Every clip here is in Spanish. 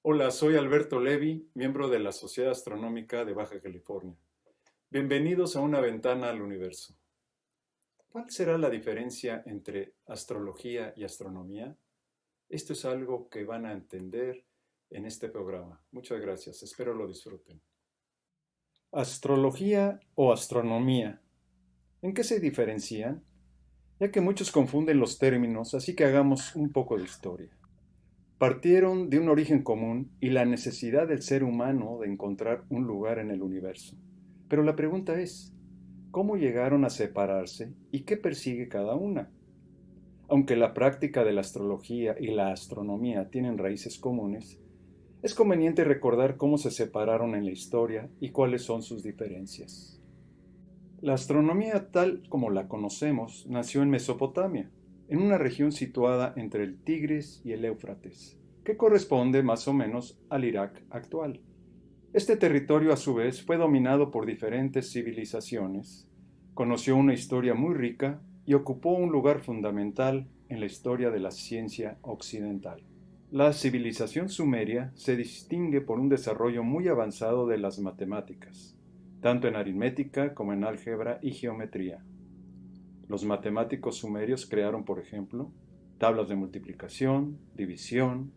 Hola, soy Alberto Levi, miembro de la Sociedad Astronómica de Baja California. Bienvenidos a una ventana al universo. ¿Cuál será la diferencia entre astrología y astronomía? Esto es algo que van a entender en este programa. Muchas gracias, espero lo disfruten. Astrología o astronomía. ¿En qué se diferencian? Ya que muchos confunden los términos, así que hagamos un poco de historia. Partieron de un origen común y la necesidad del ser humano de encontrar un lugar en el universo. Pero la pregunta es, ¿cómo llegaron a separarse y qué persigue cada una? Aunque la práctica de la astrología y la astronomía tienen raíces comunes, es conveniente recordar cómo se separaron en la historia y cuáles son sus diferencias. La astronomía tal como la conocemos nació en Mesopotamia, en una región situada entre el Tigris y el Éufrates, que corresponde más o menos al Irak actual. Este territorio a su vez fue dominado por diferentes civilizaciones, conoció una historia muy rica y ocupó un lugar fundamental en la historia de la ciencia occidental. La civilización sumeria se distingue por un desarrollo muy avanzado de las matemáticas, tanto en aritmética como en álgebra y geometría. Los matemáticos sumerios crearon, por ejemplo, tablas de multiplicación, división,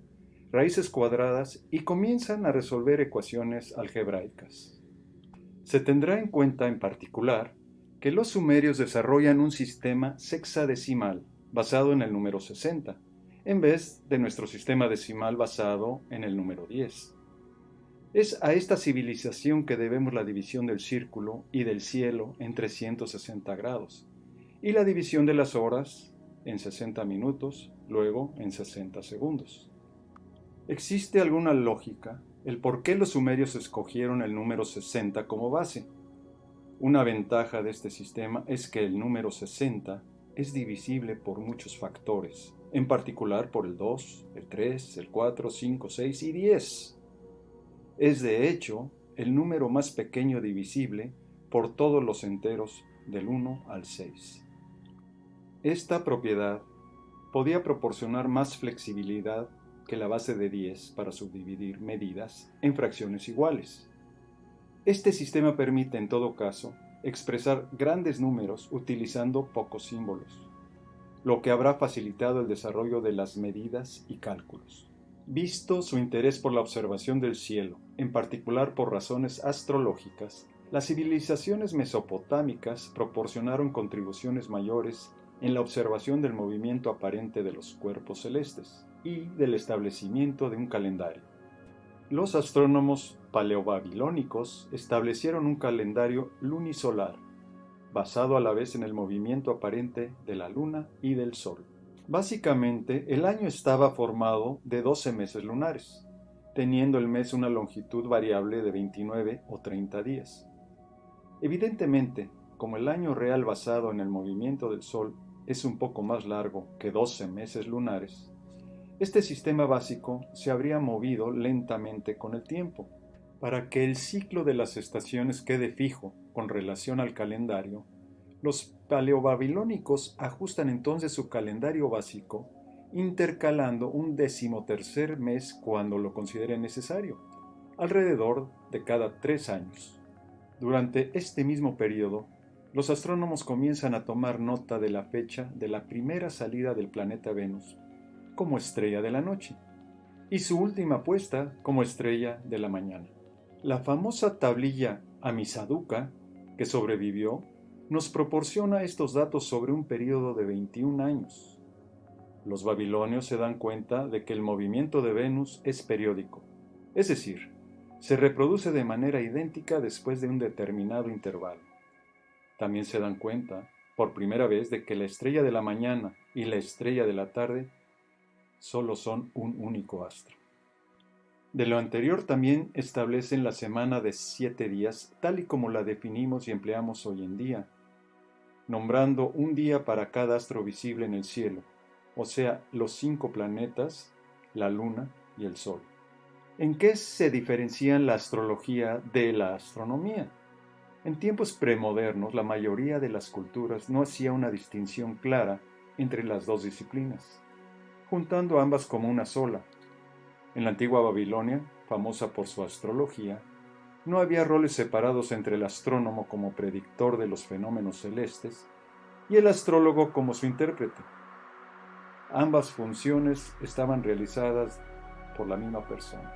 raíces cuadradas y comienzan a resolver ecuaciones algebraicas. Se tendrá en cuenta en particular que los sumerios desarrollan un sistema sexadecimal basado en el número 60, en vez de nuestro sistema decimal basado en el número 10. Es a esta civilización que debemos la división del círculo y del cielo en 360 grados, y la división de las horas en 60 minutos, luego en 60 segundos. ¿Existe alguna lógica el por qué los sumerios escogieron el número 60 como base? Una ventaja de este sistema es que el número 60 es divisible por muchos factores, en particular por el 2, el 3, el 4, 5, 6 y 10. Es de hecho el número más pequeño divisible por todos los enteros del 1 al 6. Esta propiedad podía proporcionar más flexibilidad que la base de 10 para subdividir medidas en fracciones iguales. Este sistema permite, en todo caso, expresar grandes números utilizando pocos símbolos, lo que habrá facilitado el desarrollo de las medidas y cálculos. Visto su interés por la observación del cielo, en particular por razones astrológicas, las civilizaciones mesopotámicas proporcionaron contribuciones mayores en la observación del movimiento aparente de los cuerpos celestes y del establecimiento de un calendario. Los astrónomos paleobabilónicos establecieron un calendario lunisolar, basado a la vez en el movimiento aparente de la luna y del sol. Básicamente, el año estaba formado de 12 meses lunares, teniendo el mes una longitud variable de 29 o 30 días. Evidentemente, como el año real basado en el movimiento del Sol es un poco más largo que 12 meses lunares, este sistema básico se habría movido lentamente con el tiempo. Para que el ciclo de las estaciones quede fijo con relación al calendario, los paleobabilónicos ajustan entonces su calendario básico intercalando un 13º mes cuando lo consideren necesario, alrededor de cada 3 años. Durante este mismo periodo, los astrónomos comienzan a tomar nota de la fecha de la primera salida del planeta Venus como estrella de la noche y su última puesta como estrella de la mañana. La famosa tablilla Amisaduca, que sobrevivió, nos proporciona estos datos sobre un periodo de 21 años. Los babilonios se dan cuenta de que el movimiento de Venus es periódico, es decir, se reproduce de manera idéntica después de un determinado intervalo. También se dan cuenta, por primera vez, de que la estrella de la mañana y la estrella de la tarde solo son un único astro. De lo anterior también establecen la semana de 7 días, tal y como la definimos y empleamos hoy en día, nombrando un día para cada astro visible en el cielo, o sea, los 5 planetas, la luna y el sol. ¿En qué se diferencian la astrología de la astronomía? En tiempos premodernos, la mayoría de las culturas no hacía una distinción clara entre las dos disciplinas, juntando ambas como una sola. En la antigua Babilonia, famosa por su astrología, no había roles separados entre el astrónomo como predictor de los fenómenos celestes y el astrólogo como su intérprete. Ambas funciones estaban realizadas por la misma persona.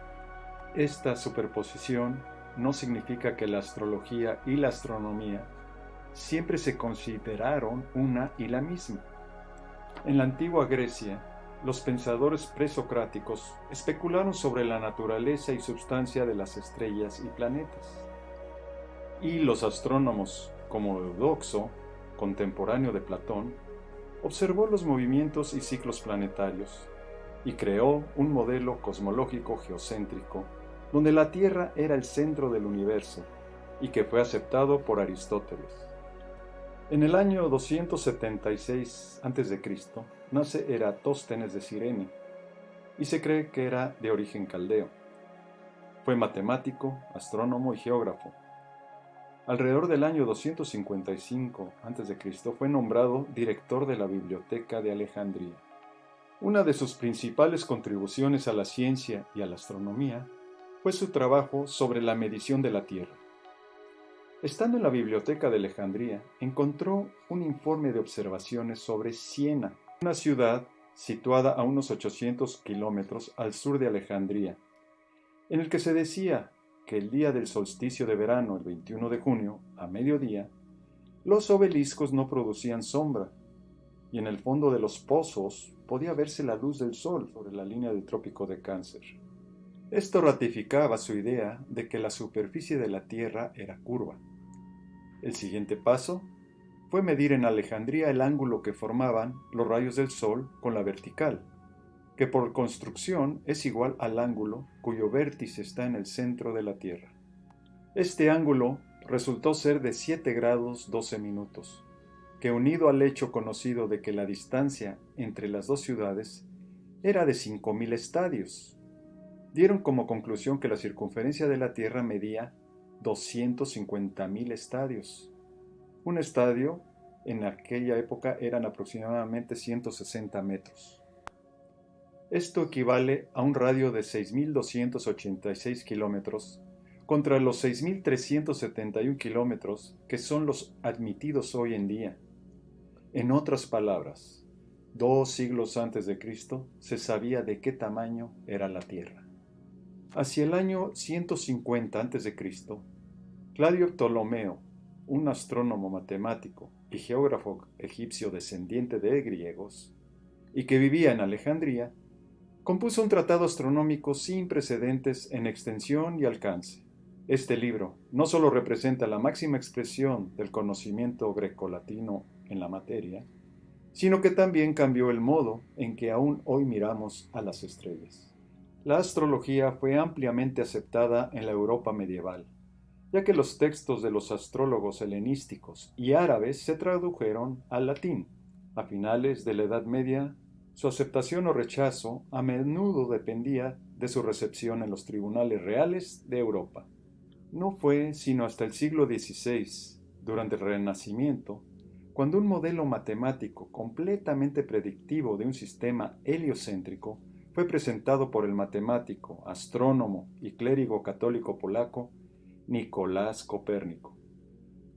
Esta superposición no significa que la astrología y la astronomía siempre se consideraron una y la misma. En la antigua Grecia, los pensadores presocráticos especularon sobre la naturaleza y substancia de las estrellas y planetas. Y los astrónomos, como Eudoxo, contemporáneo de Platón, observó los movimientos y ciclos planetarios y creó un modelo cosmológico geocéntrico donde la Tierra era el centro del universo y que fue aceptado por Aristóteles. En el año 276 a.C. nace Eratóstenes de Cirene y se cree que era de origen caldeo. Fue matemático, astrónomo y geógrafo. Alrededor del año 255 a.C. fue nombrado director de la Biblioteca de Alejandría. Una de sus principales contribuciones a la ciencia y a la astronomía fue su trabajo sobre la medición de la Tierra. Estando en la Biblioteca de Alejandría, encontró un informe de observaciones sobre Siena, una ciudad situada a unos 800 kilómetros al sur de Alejandría, en el que se decía que el día del solsticio de verano, el 21 de junio, a mediodía, los obeliscos no producían sombra, y en el fondo de los pozos podía verse la luz del sol sobre la línea del trópico de Cáncer. Esto ratificaba su idea de que la superficie de la Tierra era curva. El siguiente paso fue medir en Alejandría el ángulo que formaban los rayos del sol con la vertical, que por construcción es igual al ángulo cuyo vértice está en el centro de la Tierra. Este ángulo resultó ser de 7 grados 12 minutos, que unido al hecho conocido de que la distancia entre las dos ciudades era de 5.000 estadios, dieron como conclusión que la circunferencia de la Tierra medía 250.000 estadios. Un estadio en aquella época eran aproximadamente 160 metros. Esto equivale a un radio de 6.286 kilómetros contra los 6.371 kilómetros que son los admitidos hoy en día. En otras palabras, 2 siglos antes de Cristo se sabía de qué tamaño era la Tierra. Hacia el año 150 a.C., Claudio Ptolomeo, un astrónomo matemático y geógrafo egipcio descendiente de griegos, y que vivía en Alejandría, compuso un tratado astronómico sin precedentes en extensión y alcance. Este libro no solo representa la máxima expresión del conocimiento grecolatino en la materia, sino que también cambió el modo en que aún hoy miramos a las estrellas. La astrología fue ampliamente aceptada en la Europa medieval, ya que los textos de los astrólogos helenísticos y árabes se tradujeron al latín. A finales de la Edad Media, su aceptación o rechazo a menudo dependía de su recepción en los tribunales reales de Europa. No fue sino hasta el siglo XVI, durante el Renacimiento, cuando un modelo matemático completamente predictivo de un sistema heliocéntrico fue presentado por el matemático, astrónomo y clérigo católico polaco Nicolás Copérnico,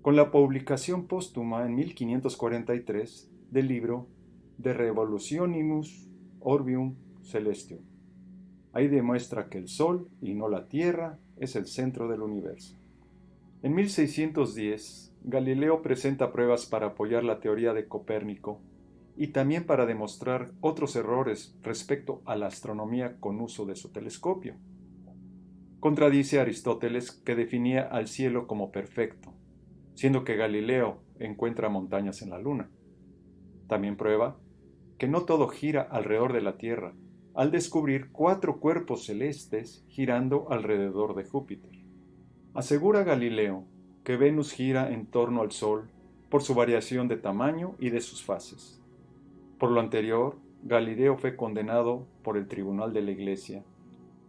con la publicación póstuma en 1543 del libro De Revolutionibus Orbium Celestium. Ahí demuestra que el Sol, y no la Tierra, es el centro del universo. En 1610, Galileo presenta pruebas para apoyar la teoría de Copérnico y también para demostrar otros errores respecto a la astronomía con uso de su telescopio. Contradice a Aristóteles, que definía al cielo como perfecto, siendo que Galileo encuentra montañas en la luna. También prueba que no todo gira alrededor de la Tierra, al descubrir 4 cuerpos celestes girando alrededor de Júpiter. Asegura Galileo que Venus gira en torno al Sol por su variación de tamaño y de sus fases. Por lo anterior, Galileo fue condenado por el Tribunal de la Iglesia,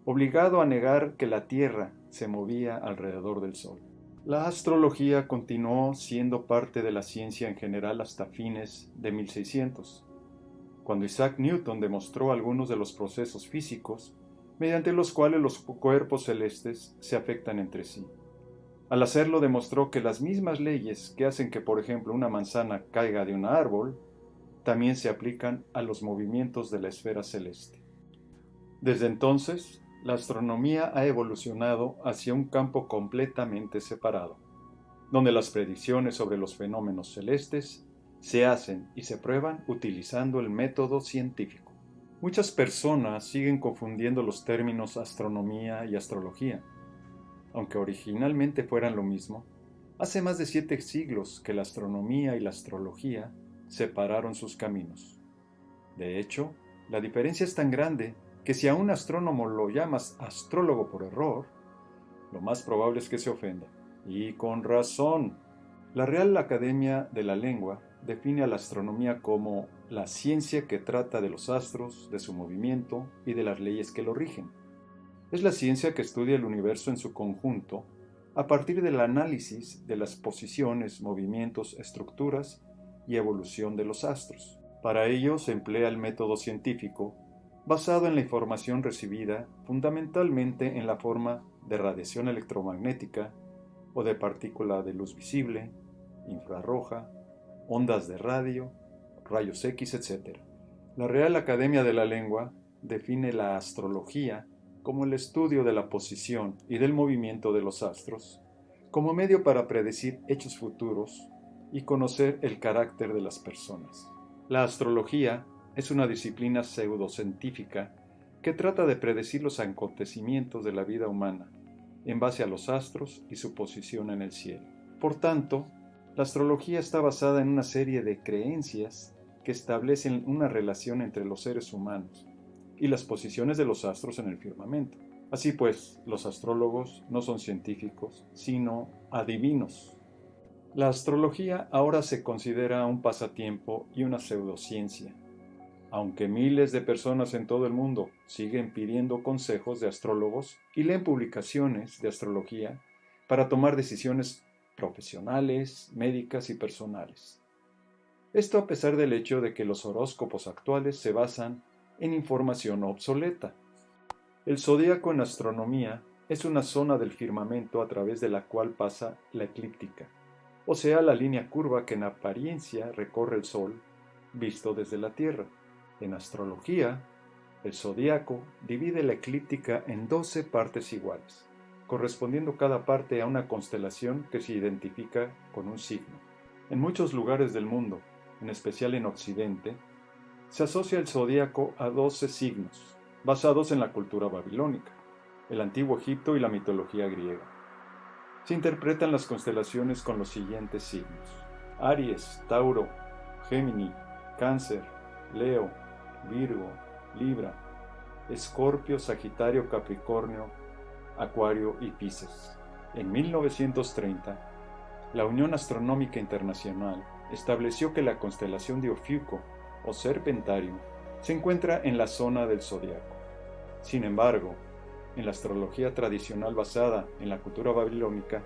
obligado a negar que la Tierra se movía alrededor del Sol. La astrología continuó siendo parte de la ciencia en general hasta fines de 1600, cuando Isaac Newton demostró algunos de los procesos físicos mediante los cuales los cuerpos celestes se afectan entre sí. Al hacerlo demostró que las mismas leyes que hacen que, por ejemplo, una manzana caiga de un árbol, también se aplican a los movimientos de la esfera celeste. Desde entonces, la astronomía ha evolucionado hacia un campo completamente separado, donde las predicciones sobre los fenómenos celestes se hacen y se prueban utilizando el método científico. Muchas personas siguen confundiendo los términos astronomía y astrología. Aunque originalmente fueran lo mismo, hace más de 7 siglos que la astronomía y la astrología separaron sus caminos. De hecho, la diferencia es tan grande que si a un astrónomo lo llamas astrólogo por error, lo más probable es que se ofenda. Y con razón. La Real Academia de la Lengua define a la astronomía como la ciencia que trata de los astros, de su movimiento y de las leyes que lo rigen. Es la ciencia que estudia el universo en su conjunto a partir del análisis de las posiciones, movimientos, estructuras y evolución de los astros. Para ello se emplea el método científico basado en la información recibida fundamentalmente en la forma de radiación electromagnética o de partícula de luz visible, infrarroja, ondas de radio, rayos X, etc. La Real Academia de la Lengua define la astrología como el estudio de la posición y del movimiento de los astros, como medio para predecir hechos futuros y conocer el carácter de las personas. La astrología es una disciplina pseudocientífica que trata de predecir los acontecimientos de la vida humana en base a los astros y su posición en el cielo. Por tanto, la astrología está basada en una serie de creencias que establecen una relación entre los seres humanos y las posiciones de los astros en el firmamento. Así pues, los astrólogos no son científicos, sino adivinos. La astrología ahora se considera un pasatiempo y una pseudociencia, aunque miles de personas en todo el mundo siguen pidiendo consejos de astrólogos y leen publicaciones de astrología para tomar decisiones profesionales, médicas y personales. Esto a pesar del hecho de que los horóscopos actuales se basan en información obsoleta. El zodíaco en astronomía es una zona del firmamento a través de la cual pasa la eclíptica, o sea, la línea curva que en apariencia recorre el Sol visto desde la Tierra. En astrología, el zodíaco divide la eclíptica en 12 partes iguales, correspondiendo cada parte a una constelación que se identifica con un signo. En muchos lugares del mundo, en especial en Occidente, se asocia el zodíaco a 12 signos, basados en la cultura babilónica, el antiguo Egipto y la mitología griega. Se interpretan las constelaciones con los siguientes signos: Aries, Tauro, Gémini, Cáncer, Leo, Virgo, Libra, Escorpio, Sagitario, Capricornio, Acuario y Piscis. En 1930, la Unión Astronómica Internacional estableció que la constelación de Ofiuco, o Serpentario, se encuentra en la zona del zodiaco. Sin embargo, en la astrología tradicional basada en la cultura babilónica,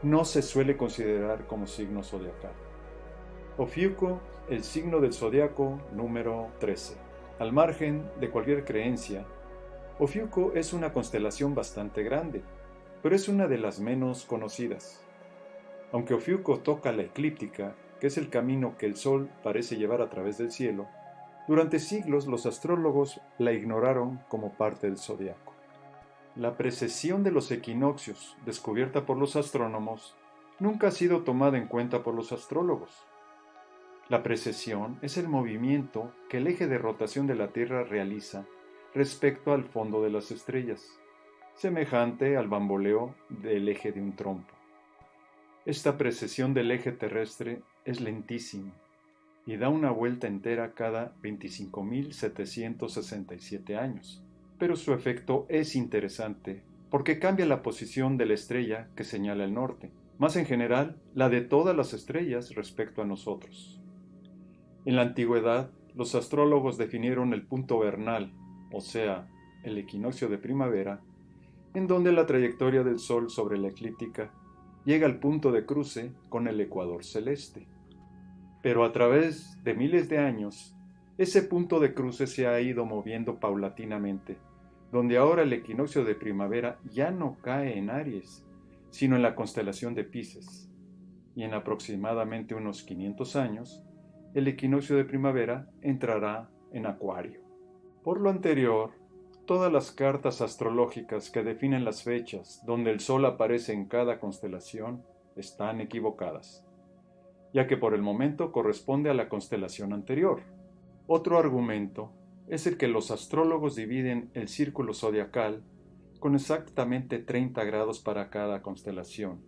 no se suele considerar como signo zodiacal. Ofiuco, el signo del zodiaco número 13. Al margen de cualquier creencia, Ofiuco es una constelación bastante grande, pero es una de las menos conocidas. Aunque Ofiuco toca la eclíptica, que es el camino que el Sol parece llevar a través del cielo, durante siglos los astrólogos la ignoraron como parte del zodiaco. La precesión de los equinoccios, descubierta por los astrónomos, nunca ha sido tomada en cuenta por los astrólogos. La precesión es el movimiento que el eje de rotación de la Tierra realiza respecto al fondo de las estrellas, semejante al bamboleo del eje de un trompo. Esta precesión del eje terrestre es lentísima y da una vuelta entera cada 25.767 años. Pero su efecto es interesante porque cambia la posición de la estrella que señala el norte, más en general la de todas las estrellas respecto a nosotros. En la antigüedad, los astrólogos definieron el punto vernal, o sea, el equinoccio de primavera, en donde la trayectoria del Sol sobre la eclíptica llega al punto de cruce con el ecuador celeste. Pero a través de miles de años, ese punto de cruce se ha ido moviendo paulatinamente, donde ahora el equinoccio de primavera ya no cae en Aries, sino en la constelación de Piscis, y en aproximadamente unos 500 años, el equinoccio de primavera entrará en Acuario. Por lo anterior, todas las cartas astrológicas que definen las fechas donde el Sol aparece en cada constelación están equivocadas, ya que por el momento corresponde a la constelación anterior. Otro argumento es el que los astrólogos dividen el círculo zodiacal con exactamente 30 grados para cada constelación,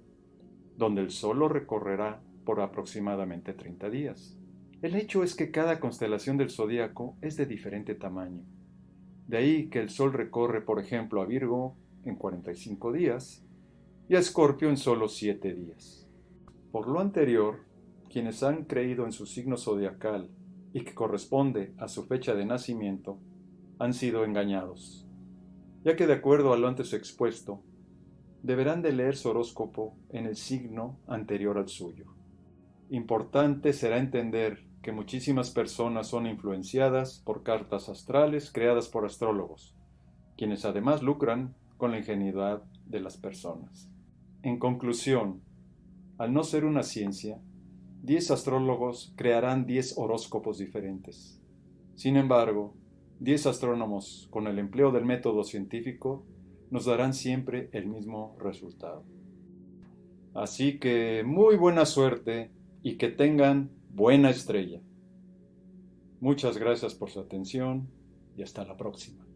donde el Sol lo recorrerá por aproximadamente 30 días. El hecho es que cada constelación del zodíaco es de diferente tamaño. De ahí que el Sol recorre, por ejemplo, a Virgo en 45 días y a Escorpio en solo 7 días. Por lo anterior, quienes han creído en su signo zodiacal y que corresponde a su fecha de nacimiento, han sido engañados, ya que de acuerdo a lo antes expuesto, deberán de leer su horóscopo en el signo anterior al suyo. Importante será entender que muchísimas personas son influenciadas por cartas astrales creadas por astrólogos, quienes además lucran con la ingenuidad de las personas. En conclusión, al no ser una ciencia, 10 astrólogos crearán 10 horóscopos diferentes. Sin embargo, 10 astrónomos con el empleo del método científico nos darán siempre el mismo resultado. Así que muy buena suerte y que tengan buena estrella. Muchas gracias por su atención y hasta la próxima.